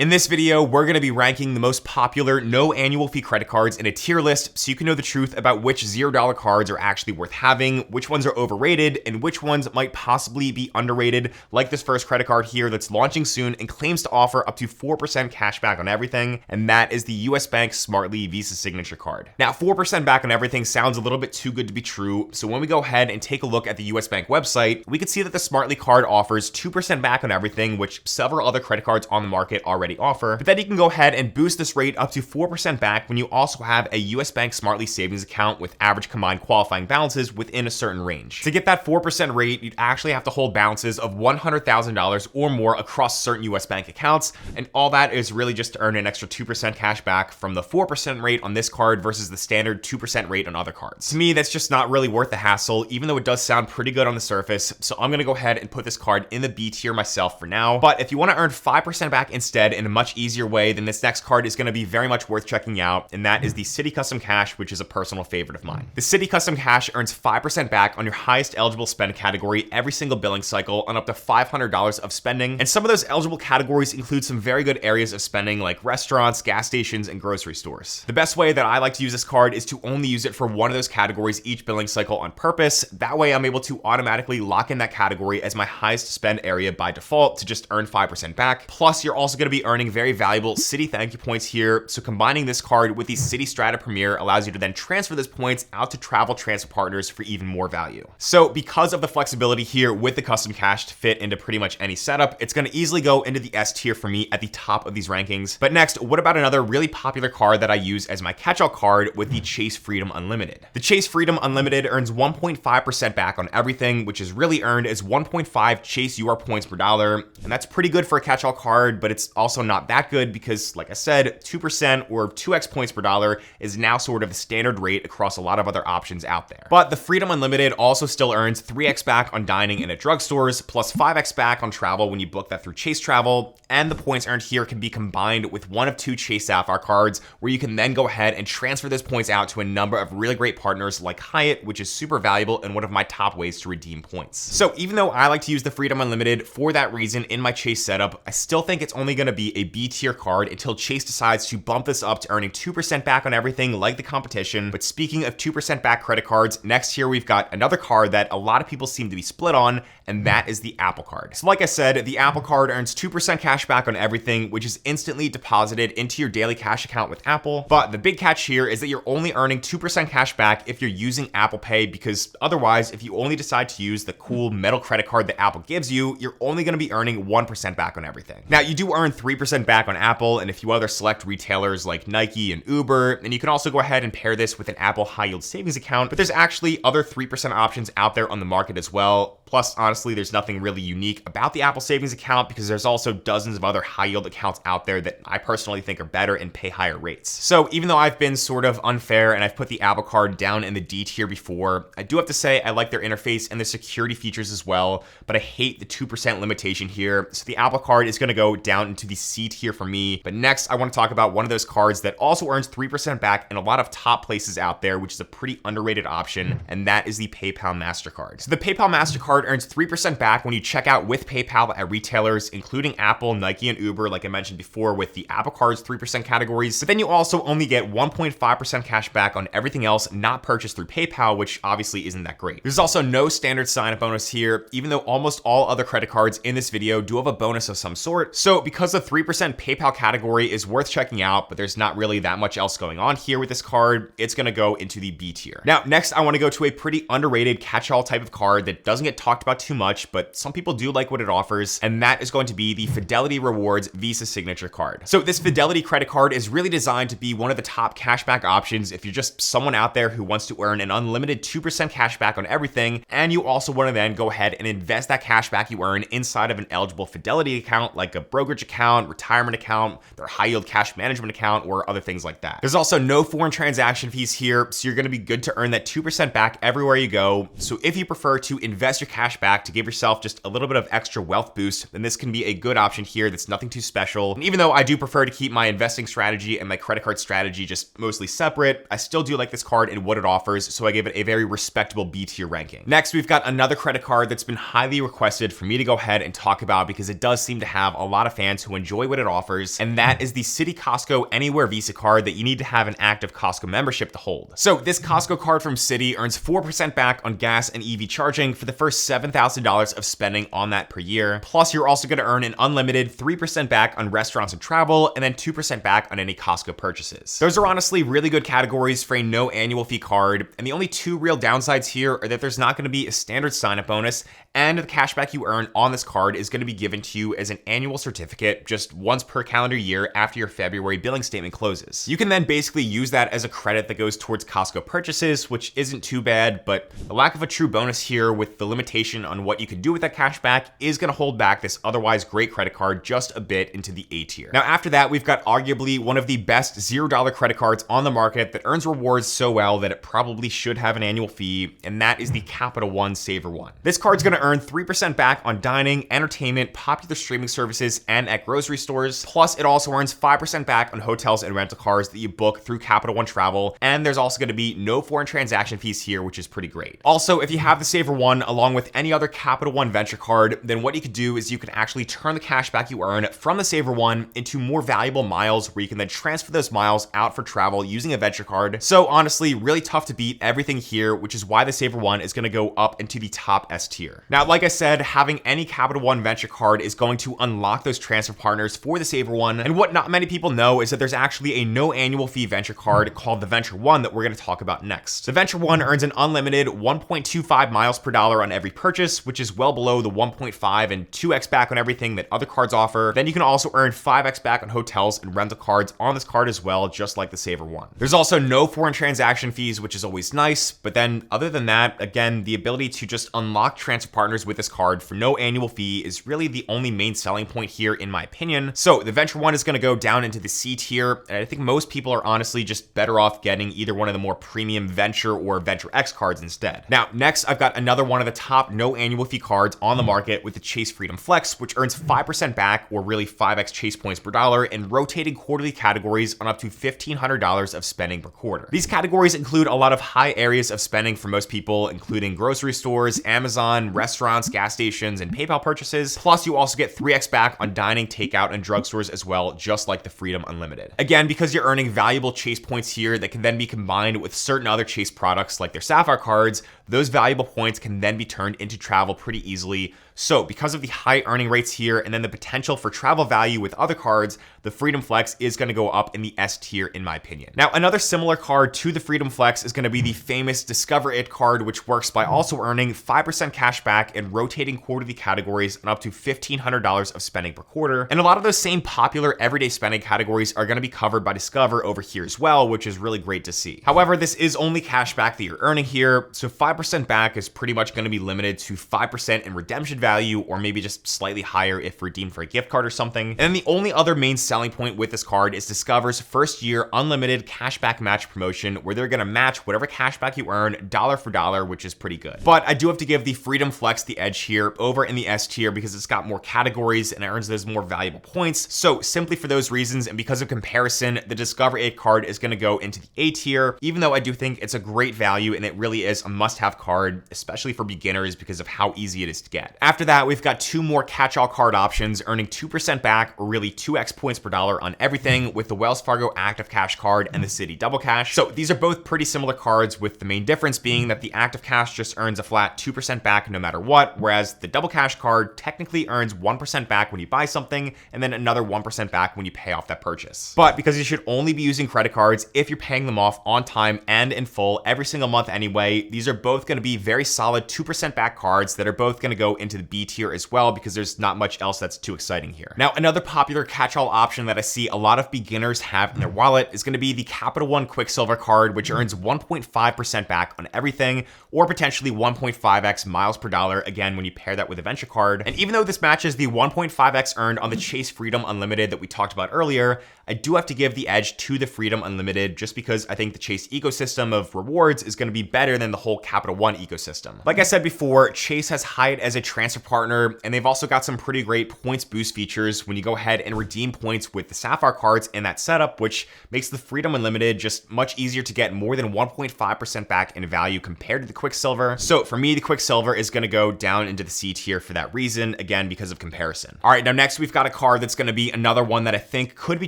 In this video, we're going to be ranking the most popular no annual fee credit cards in a tier list so you can know the truth about which $0 cards are actually worth having, which ones are overrated, and which ones might possibly be underrated, like this first credit card here that's launching soon and claims to offer up to 4% cash back on everything, and that is the US Bank Smartly Visa Signature Card. Now, 4% back on everything sounds a little bit too good to be true, so when we go ahead and take a look at the US Bank website, we can see that the Smartly card offers 2% back on everything, which several other credit cards on the market already offer, but then you can go ahead and boost this rate up to 4% back when you also have a US Bank Smartly savings account with average combined qualifying balances within a certain range. To get that 4% rate, you'd actually have to hold balances of $100,000 or more across certain US Bank accounts, and all that is really just to earn an extra 2% cash back from the 4% rate on this card versus the standard 2% rate on other cards. To me, that's just not really worth the hassle, even though it does sound pretty good on the surface, so I'm gonna go ahead and put this card in the B tier myself for now. But if you wanna earn 5% back instead in a much easier way, then this next card is going to be very much worth checking out, and that is the City Custom Cash, which is a personal favorite of mine. The City Custom Cash earns 5% back on your highest eligible spend category every single billing cycle on up to $500 of spending, and some of those eligible categories include some very good areas of spending like restaurants, gas stations, and grocery stores. The best way that I like to use this card is to only use it for one of those categories each billing cycle on purpose. That way I'm able to automatically lock in that category as my highest spend area by default to just earn 5% back. Plus, you're also going to be earning very valuable City thank you points here, so combining this card with the City Strata Premier allows you to then transfer those points out to travel transfer partners for even more value. So because of the flexibility here with the custom cash to fit into pretty much any setup, it's going to easily go into the S tier for me at the top of these rankings. But next, what about another really popular card that I use as my catch-all card with the Chase Freedom Unlimited? The Chase Freedom Unlimited earns 1.5% back on everything, which is really earned as 1.5 Chase UR points per dollar, and that's pretty good for a catch-all card, but it's also not that good because, like I said, 2% or 2x points per dollar is now sort of the standard rate across a lot of other options out there. But the Freedom Unlimited also still earns 3x back on dining and at drugstores, plus 5x back on travel when you book that through Chase Travel, and the points earned here can be combined with one of two Chase Sapphire cards, where you can then go ahead and transfer those points out to a number of really great partners like Hyatt, which is super valuable and one of my top ways to redeem points. So even though I like to use the Freedom Unlimited for that reason in my Chase setup, I still think it's only going to be a B tier card until Chase decides to bump this up to earning 2% back on everything like the competition. But speaking of 2% back credit cards, next here we've got another card that a lot of people seem to be split on, and that is the Apple Card. So like I said, the Apple Card earns 2% cash back on everything, which is instantly deposited into your daily cash account with Apple. But the big catch here is that you're only earning 2% cash back if you're using Apple Pay, because otherwise, if you only decide to use the cool metal credit card that Apple gives you, you're only going to be earning 1% back on everything. Now, you do earn 3% back on Apple and a few other select retailers like Nike and Uber, and you can also go ahead and pair this with an Apple high yield savings account, but there's actually other 3% options out there on the market as well. Plus, honestly, there's nothing really unique about the Apple savings account because there's also dozens of other high yield accounts out there that I personally think are better and pay higher rates. So even though I've been sort of unfair and I've put the Apple Card down in the D tier before, I do have to say I like their interface and their security features as well, but I hate the 2% limitation here. So the Apple Card is going to go down into the C tier for me. But next, I want to talk about one of those cards that also earns 3% back in a lot of top places out there, which is a pretty underrated option, and that is the PayPal MasterCard. So the PayPal MasterCard earns 3% back when you check out with PayPal at retailers, including Apple, Nike, and Uber, like I mentioned before with the Apple Card's 3% categories. But then you also only get 1.5% cash back on everything else not purchased through PayPal, which obviously isn't that great. There's also no standard sign-up bonus here, even though almost all other credit cards in this video do have a bonus of some sort. So because the 3% PayPal category is worth checking out, but there's not really that much else going on here with this card, it's gonna go into the B tier. Now, next I wanna go to a pretty underrated catch-all type of card that doesn't get talked about too much, but some people do like what it offers, and that is going to be the Fidelity Rewards Visa Signature Card. So this Fidelity credit card is really designed to be one of the top cashback options if you're just someone out there who wants to earn an unlimited 2% cashback on everything, and you also want to then go ahead and invest that cashback you earn inside of an eligible Fidelity account like a brokerage account, retirement account, their high yield cash management account, or other things like that. There's also no foreign transaction fees here, so you're going to be good to earn that 2% back everywhere you go. So if you prefer to invest your cash back to give yourself just a little bit of extra wealth boost, then this can be a good option here that's nothing too special. And even though I do prefer to keep my investing strategy and my credit card strategy just mostly separate, I still do like this card and what it offers, so I give it a very respectable B tier ranking. Next, we've got another credit card that's been highly requested for me to go ahead and talk about because it does seem to have a lot of fans who enjoy enjoy what it offers, and that is the City Costco Anywhere Visa card that you need to have an active Costco membership to hold. So this Costco card from Citi earns 4% back on gas and EV charging for the first $7,000 of spending on that per year. Plus, you're also going to earn an unlimited 3% back on restaurants and travel, and then 2% back on any Costco purchases. Those are honestly really good categories for a no annual fee card, and the only two real downsides here are that there's not going to be a standard sign-up bonus, and the cashback you earn on this card is going to be given to you as an annual certificate just once per calendar year after your February billing statement closes. You can then basically use that as a credit that goes towards Costco purchases, which isn't too bad, but the lack of a true bonus here with the limitation on what you can do with that cashback is going to hold back this otherwise great credit card just a bit into the A tier. Now after that, we've got arguably one of the best $0 credit cards on the market that earns rewards so well that it probably should have an annual fee, and that is the Capital One Savor One. This card's going to earn 3% back on dining, entertainment, popular streaming services, and at grocery stores. Plus, it also earns 5% back on hotels and rental cars that you book through Capital One Travel, and there's also going to be no foreign transaction fees here, which is pretty great. Also, if you have the Savor One along with any other Capital One Venture card, then what you could do is you can actually turn the cash back you earn from the Savor One into more valuable miles, where you can then transfer those miles out for travel using a Venture card. So honestly, really tough to beat everything here, which is why the Savor One is going to go up into the top S tier. Now, like I said, having any Capital One Venture card is going to unlock those transfer partners for the Savor One, and what not many people know is that there's actually a no annual fee Venture card called the Venture One that we're going to talk about next. The Venture One earns an unlimited 1.25 miles per dollar on every purchase, which is well below the 1.5 and 2x back on everything that other cards offer. Then you can also earn 5x back on hotels and rental cards on this card as well, just like the Savor One. There's also no foreign transaction fees, which is always nice, but then other than that, again, the ability to just unlock transfer partners with this card for no annual fee is really the only main selling point here in my opinion. So the Venture One is going to go down into the C tier, and I think most people are honestly just better off getting either one of the more premium Venture or Venture X cards instead. Now, next, I've got another one of the top no annual fee cards on the market with the Chase Freedom Flex, which earns 5% back, or really 5x Chase points per dollar, in rotating quarterly categories on up to $1,500 of spending per quarter. These categories include a lot of high areas of spending for most people, including grocery stores, Amazon, restaurants, gas stations, and PayPal purchases. Plus, you also get 3x back on dining, takeout, and drugstores as well, just like the Freedom Unlimited. Again, because you're earning valuable Chase points here that can then be combined with certain other Chase products like their Sapphire cards, those valuable points can then be turned into travel pretty easily. So because of the high earning rates here and then the potential for travel value with other cards, the Freedom Flex is going to go up in the S tier in my opinion. Now, another similar card to the Freedom Flex is going to be the famous Discover It card, which works by also earning 5% cash back in rotating quarterly categories and up to $1,500 of spending per quarter. And a lot of those same popular everyday spending categories are going to be covered by Discover over here as well, which is really great to see. However, this is only cash back that you're earning here, so 5% back is pretty much going to be limited to 5% in redemption value, or maybe just slightly higher if redeemed for a gift card or something. And then the only other main selling point with this card is Discover's first year unlimited cashback match promotion, where they're going to match whatever cashback you earn dollar for dollar, which is pretty good. But I do have to give the Freedom Flex the edge here over in the S tier because it's got more categories and it earns those more valuable points. So simply for those reasons and because of comparison, the Discover It card is going to go into the A tier, even though I do think it's a great value and it really is a must-have card, especially for beginners because of how easy it is to get. After that, we've got two more catch-all card options earning 2% back, or really 2x points per dollar on everything, with the Wells Fargo Active Cash card and the Citi Double Cash. So these are both pretty similar cards, with the main difference being that the Active Cash just earns a flat 2% back no matter what, whereas the Double Cash card technically earns 1% back when you buy something and then another 1% back when you pay off that purchase. But because you should only be using credit cards if you're paying them off on time and in full every single month anyway, these are both going to be very solid 2% back cards that are both going to go into the B tier as well, because there's not much else that's too exciting here. Now, another popular catch-all option that I see a lot of beginners have in their wallet is going to be the Capital One Quicksilver card, which earns 1.5% back on everything, or potentially 1.5x miles per dollar, again, when you pair that with a Venture card. And even though this matches the 1.5x earned on the Chase Freedom Unlimited that we talked about earlier, I do have to give the edge to the Freedom Unlimited just because I think the Chase ecosystem of rewards is going to be better than the whole Capital Capital One ecosystem. Like I said before, Chase has Hyatt as a transfer partner, and they've also got some pretty great points boost features when you go ahead and redeem points with the Sapphire cards in that setup, which makes the Freedom Unlimited just much easier to get more than 1.5% back in value compared to the Quicksilver. So for me, the Quicksilver is going to go down into the C tier for that reason, again, because of comparison. All right, now next we've got a card that's going to be another one that I think could be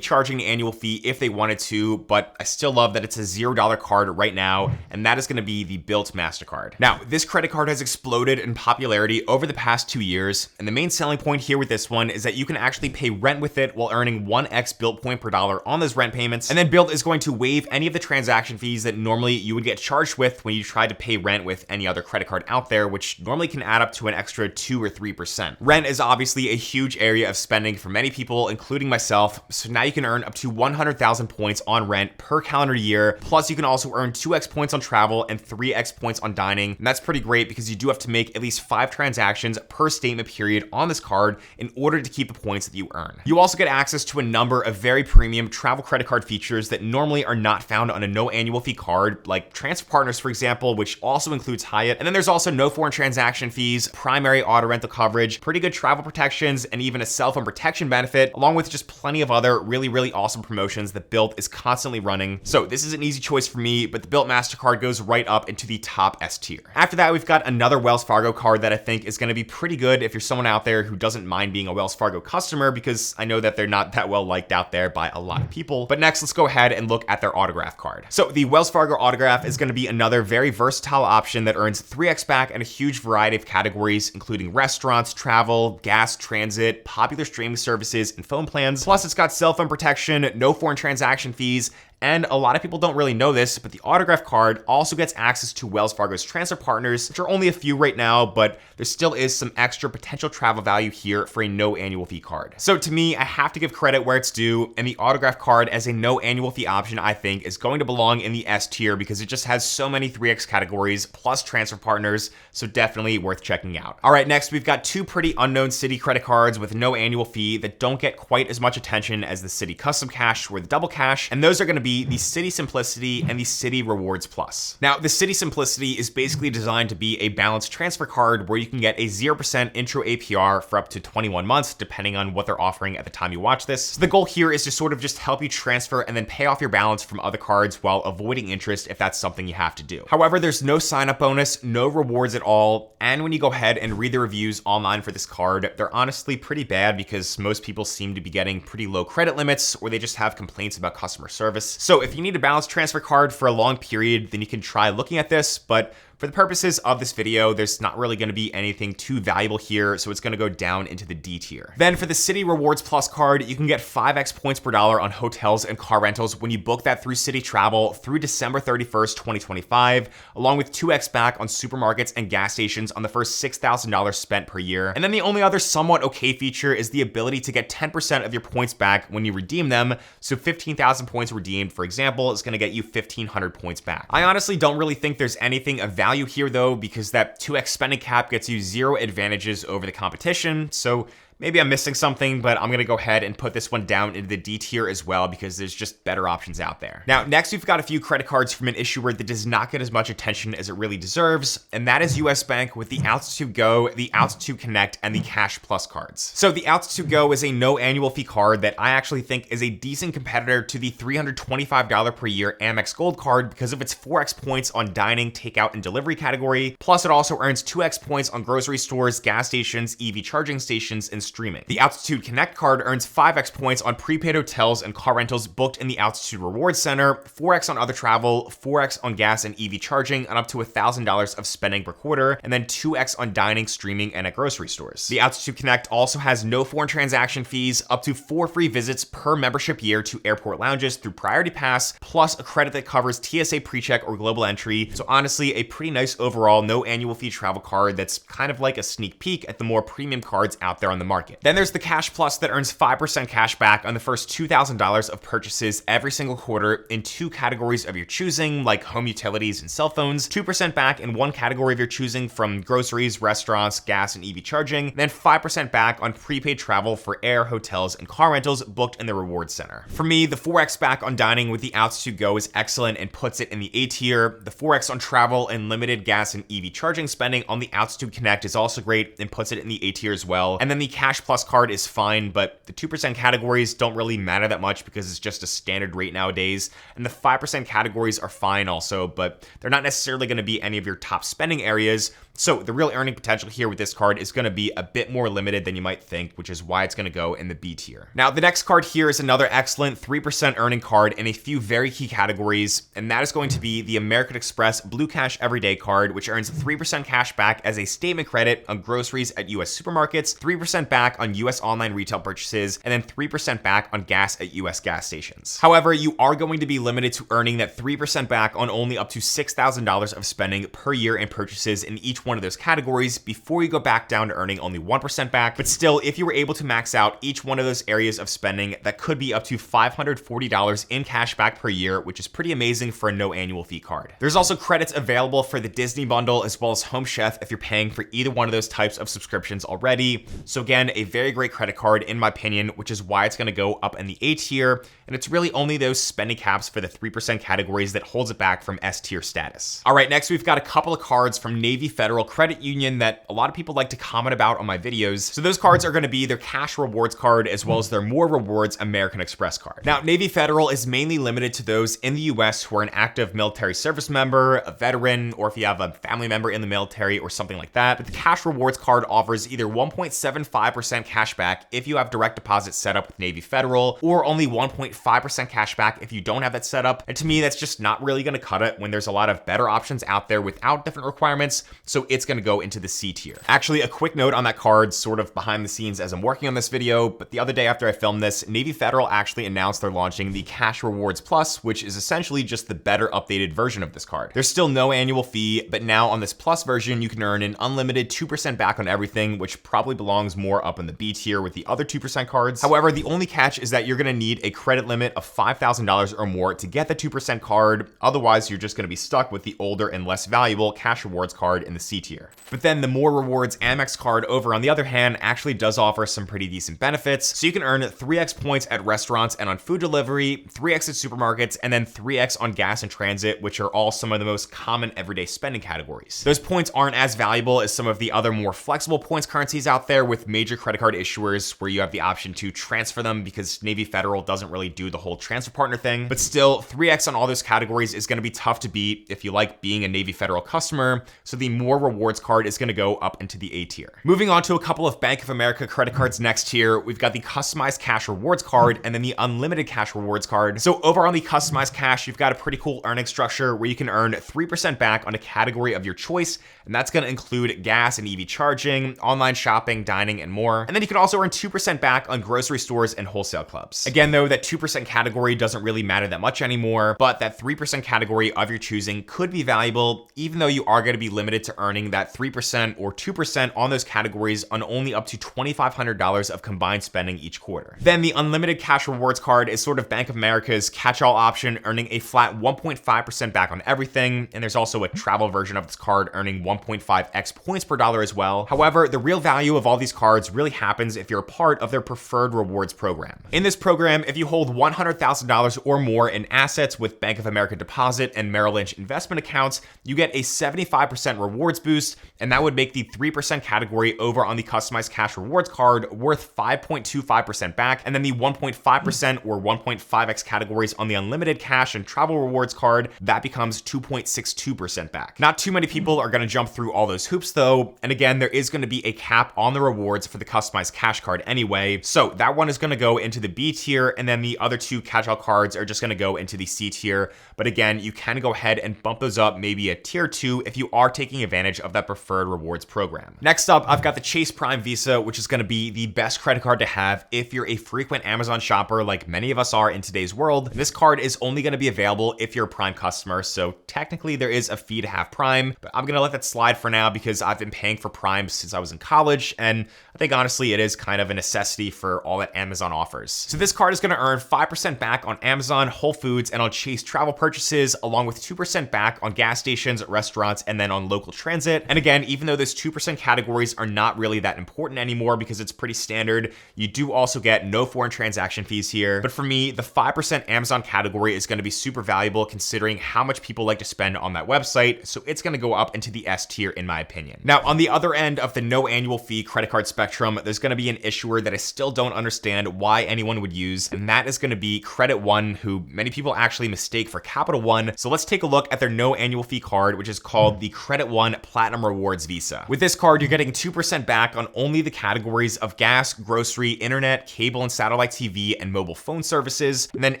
charging an annual fee if they wanted to, but I still love that it's a $0 card right now, and that is going to be the Built MasterCard. Now, this credit card has exploded in popularity over the past 2 years, and the main selling point here with this one is that you can actually pay rent with it while earning 1x Built point per dollar on those rent payments, and then Built is going to waive any of the transaction fees that normally you would get charged with when you try to pay rent with any other credit card out there, which normally can add up to an extra 2 or 3%. Rent is obviously a huge area of spending for many people, including myself, so now you can earn up to 100,000 points on rent per calendar year, plus you can also earn 2x points on travel and 3x points on dining, and that's pretty great because you do have to make at least 5 transactions per statement period on this card in order to keep the points that you earn. You also get access to a number of very premium travel credit card features that normally are not found on a no annual fee card, like transfer partners, for example, which also includes Hyatt. And then there's also no foreign transaction fees, primary auto rental coverage, pretty good travel protections, and even a cell phone protection benefit, along with just plenty of other really awesome promotions that Built is constantly running. So this is an easy choice for me, but the Built MasterCard goes right up into the top S tier. After that, we've got another Wells Fargo card that I think is going to be pretty good if you're someone out there who doesn't mind being a Wells Fargo customer, because I know that they're not that well liked out there by a lot of people. But next, let's go ahead and look at their autograph card. So the Wells Fargo autograph is going to be another very versatile option that earns 3x back in a huge variety of categories, including restaurants, travel, gas, transit, popular streaming services, and phone plans. Plus, it's got cell phone protection, no foreign transaction fees, and a lot of people don't really know this, but the autograph card also gets access to Wells Fargo's transfer partners, which are only a few right now, but there still is some extra potential travel value here for a no annual fee card. So to me, I have to give credit where it's due, and the autograph card as a no annual fee option, I think, is going to belong in the S tier because it just has so many 3x categories plus transfer partners, so definitely worth checking out. All right, next we've got 2 pretty unknown Citi credit cards with no annual fee that don't get quite as much attention as the Citi Custom Cash or the Double Cash, and those are going to be the Citi Simplicity and the Citi Rewards Plus. Now, the Citi Simplicity is basically designed to be a balanced transfer card where you can get a 0% intro APR for up to 21 months, depending on what they're offering at the time you watch this. So the goal here is to sort of just help you transfer and then pay off your balance from other cards while avoiding interest if that's something you have to do. However, there's no sign-up bonus, no rewards at all, and when you go ahead and read the reviews online for this card, they're honestly pretty bad because most people seem to be getting pretty low credit limits or they just have complaints about customer service. So if you need a balanced transfer card for a long period, then you can try looking at this, but for the purposes of this video, there's not really going to be anything too valuable here, so it's going to go down into the D tier. Then for the Citi Rewards Plus card, you can get 5x points per dollar on hotels and car rentals when you book that through Citi Travel through December 31st, 2025, along with 2x back on supermarkets and gas stations on the first $6,000 spent per year. And then the only other somewhat okay feature is the ability to get 10% of your points back when you redeem them. So 15,000 points redeemed, for example, is going to get you 1,500 points back. I honestly don't really think there's anything of value here though, because that 2x spending cap gets you 0 advantages over the competition. So maybe I'm missing something, but I'm gonna go ahead and put this one down into the D tier as well because there's just better options out there. Now, next we've got a few credit cards from an issuer that does not get as much attention as it really deserves, and that is US Bank with the Altitude Go, the Altitude Connect, and the Cash Plus cards. So the Altitude Go is a no annual fee card that I actually think is a decent competitor to the $325 per year Amex Gold card because of its 4x points on dining, takeout, and delivery category. Plus, it also earns 2x points on grocery stores, gas stations, EV charging stations, and streaming. The Altitude Connect card earns 5x points on prepaid hotels and car rentals booked in the Altitude Rewards Center, 4x on other travel, 4x on gas and EV charging, and up to $1,000 of spending per quarter, and then 2x on dining, streaming, and at grocery stores. The Altitude Connect also has no foreign transaction fees, up to 4 free visits per membership year to airport lounges through Priority Pass, plus a credit that covers TSA PreCheck or global entry. So honestly, a pretty nice overall no annual fee travel card that's kind of like a sneak peek at the more premium cards out there on the market. market. Then there's the Cash Plus that earns 5% cash back on the first $2,000 of purchases every single quarter in 2 categories of your choosing, like home utilities and cell phones, 2% back in 1 category of your choosing from groceries, restaurants, gas, and EV charging, then 5% back on prepaid travel for air, hotels, and car rentals booked in the Rewards Center. For me, the 4x back on dining with the Altitude Go is excellent and puts it in the A tier. The 4x on travel and limited gas and EV charging spending on the Altitude Connect is also great and puts it in the A tier as well. And then the Cash Plus card is fine, but the 2% categories don't really matter that much because it's just a standard rate nowadays. And the 5% categories are fine also, but they're not necessarily going to be any of your top spending areas. So the real earning potential here with this card is going to be a bit more limited than you might think, which is why it's going to go in the B tier. Now, the next card here is another excellent 3% earning card in a few very key categories, and that is going to be the American Express Blue Cash Everyday card, which earns 3% cash back as a statement credit on groceries at US supermarkets, 3% back on US online retail purchases, and then 3% back on gas at US gas stations. However, you are going to be limited to earning that 3% back on only up to $6,000 of spending per year in purchases in each one of those categories before you go back down to earning only 1% back. But still, if you were able to max out each one of those areas of spending, that could be up to $540 in cash back per year, which is pretty amazing for a no annual fee card. There's also credits available for the Disney bundle as well as Home Chef if you're paying for either one of those types of subscriptions already. So again, a very great credit card in my opinion, which is why it's going to go up in the A tier. And it's really only those spending caps for the 3% categories that holds it back from S tier status. All right, next we've got a couple of cards from Navy Federal Credit Union that a lot of people like to comment about on my videos. So those cards are going to be their Cash Rewards card as well as their More Rewards American Express card. Now, Navy Federal is mainly limited to those in the US who are an active military service member, a veteran, or if you have a family member in the military or something like that. But the Cash Rewards card offers either 1.75% cash back if you have direct deposit set up with Navy Federal, or only 1.5% cash back if you don't have that set up. And to me, that's just not really going to cut it when there's a lot of better options out there without different requirements. So it's going to go into the C tier. Actually, a quick note on that card, sort of behind the scenes as I'm working on this video, but the other day after I filmed this, Navy Federal actually announced they're launching the Cash Rewards Plus, which is essentially just the better updated version of this card. There's still no annual fee, but now on this Plus version, you can earn an unlimited 2% back on everything, which probably belongs more up in the B tier with the other 2% cards. However, the only catch is that you're going to need a credit limit of $5,000 or more to get the 2% card. Otherwise, you're just going to be stuck with the older and less valuable Cash Rewards card in the C tier. But then the More Rewards Amex card over on the other hand actually does offer some pretty decent benefits. So you can earn 3x points at restaurants and on food delivery, 3x at supermarkets, and then 3x on gas and transit, which are all some of the most common everyday spending categories. Those points aren't as valuable as some of the other more flexible points currencies out there with major credit card issuers where you have the option to transfer them because Navy Federal doesn't really do the whole transfer partner thing. But still, 3x on all those categories is going to be tough to beat if you like being a Navy Federal customer. So the More Rewards card is going to go up into the A tier. Moving on to a couple of Bank of America credit cards next here, we've got the Customized Cash Rewards card and then the Unlimited Cash Rewards card. So over on the Customized Cash, you've got a pretty cool earning structure where you can earn 3% back on a category of your choice, and that's going to include gas and EV charging, online shopping, dining, and more. And then you can also earn 2% back on grocery stores and wholesale clubs. Again, though, that 2% category doesn't really matter that much anymore, but that 3% category of your choosing could be valuable, even though you are going to be limited to earning that 3% or 2% on those categories on only up to $2,500 of combined spending each quarter. Then the Unlimited Cash Rewards card is sort of Bank of America's catch-all option, earning a flat 1.5% back on everything. And there's also a travel version of this card earning 1.5x points per dollar as well. However, the real value of all these cards really happens if you're a part of their preferred rewards program. In this program, if you hold $100,000 or more in assets with Bank of America deposit and Merrill Lynch investment accounts, you get a 75% rewards boost, and that would make the 3% category over on the Customized Cash Rewards card worth 5.25% back, and then the 1.5% or 1.5x categories on the Unlimited Cash and Travel Rewards card, that becomes 2.62% back. Not too many people are going to jump through all those hoops though, and again, there is going to be a cap on the rewards for the Customized Cash card anyway, so that one is going to go into the B tier, and then the other two catch-all cards are just going to go into the C tier. But again, you can go ahead and bump those up maybe a tier 2 if you are taking advantage of that preferred preferred rewards program. Next up, I've got the Chase Prime Visa, which is going to be the best credit card to have if you're a frequent Amazon shopper like many of us are in today's world. And this card is only going to be available if you're a Prime customer, so technically there is a fee to have Prime, but I'm going to let that slide for now because I've been paying for Prime since I was in college, and I think honestly it is kind of a necessity for all that Amazon offers. So this card is going to earn 5% back on Amazon, Whole Foods, and on Chase travel purchases, along with 2% back on gas stations, restaurants, and then on local transit. And again, even though those 2% categories are not really that important anymore because it's pretty standard, you do also get no foreign transaction fees here. But for me, the 5% Amazon category is going to be super valuable considering how much people like to spend on that website, so it's going to go up into the S tier in my opinion. Now, on the other end of the no annual fee credit card spectrum, there's going to be an issuer that I still don't understand why anyone would use, and that is going to be Credit One, who many people actually mistake for Capital One. So let's take a look at their no annual fee card, which is called the Credit One Platinum Rewards Visa. With this card, you're getting 2% back on only the categories of gas, grocery, internet, cable and satellite TV, and mobile phone services. And then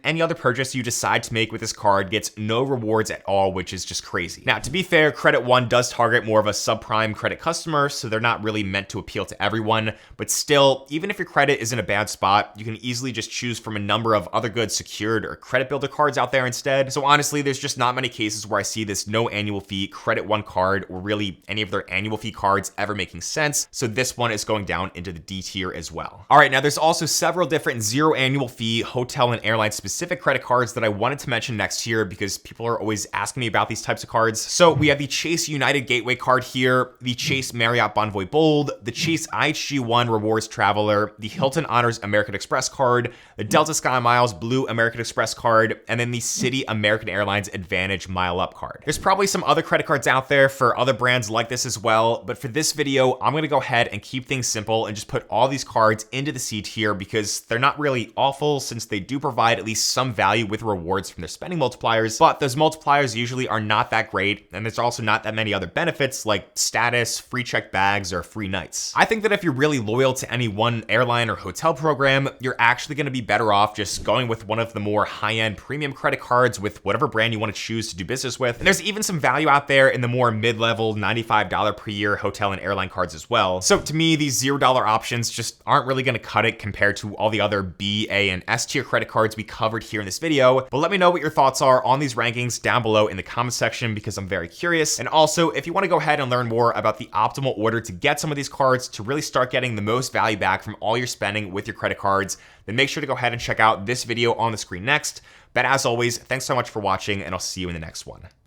any other purchase you decide to make with this card gets no rewards at all, which is just crazy. Now, to be fair, Credit One does target more of a subprime credit customer, so they're not really meant to appeal to everyone. But still, even if your credit is in a bad spot, you can easily just choose from a number of other good secured or credit builder cards out there instead. So honestly, there's just not many cases where I see this no annual fee Credit One card or really any of their annual fee cards ever making sense. So this one is going down into the D tier as well. All right, now there's also several different zero annual fee hotel and airline specific credit cards that I wanted to mention next here because people are always asking me about these types of cards. So we have the Chase United Gateway card here, the Chase Marriott Bonvoy Bold, the Chase IHG One Rewards Traveler, the Hilton Honors American Express card, the Delta Sky Miles Blue American Express card, and then the Citi American Airlines Advantage Mile Up card. There's probably some other credit cards out there for other brands like this as well, but for this video, I'm gonna go ahead and keep things simple and just put all these cards into the C tier because they're not really awful since they do provide at least some value with rewards from their spending multipliers, but those multipliers usually are not that great, and there's also not that many other benefits like status, free checked bags, or free nights. I think that if you're really loyal to any one airline or hotel program, you're actually gonna be better off just going with one of the more high-end premium credit cards with whatever brand you want to choose to do business with. And there's even some value out there in the more mid-level $95 per year hotel and airline cards as well. So to me, these $0 options just aren't really going to cut it compared to all the other B, A, and S tier credit cards we covered here in this video. But let me know what your thoughts are on these rankings down below in the comment section because I'm very curious. And also, if you want to go ahead and learn more about the optimal order to get some of these cards to really start getting the most value back from all your spending with your credit cards, then make sure to go ahead and check out this video on the screen next. But as always, thanks so much for watching, and I'll see you in the next one.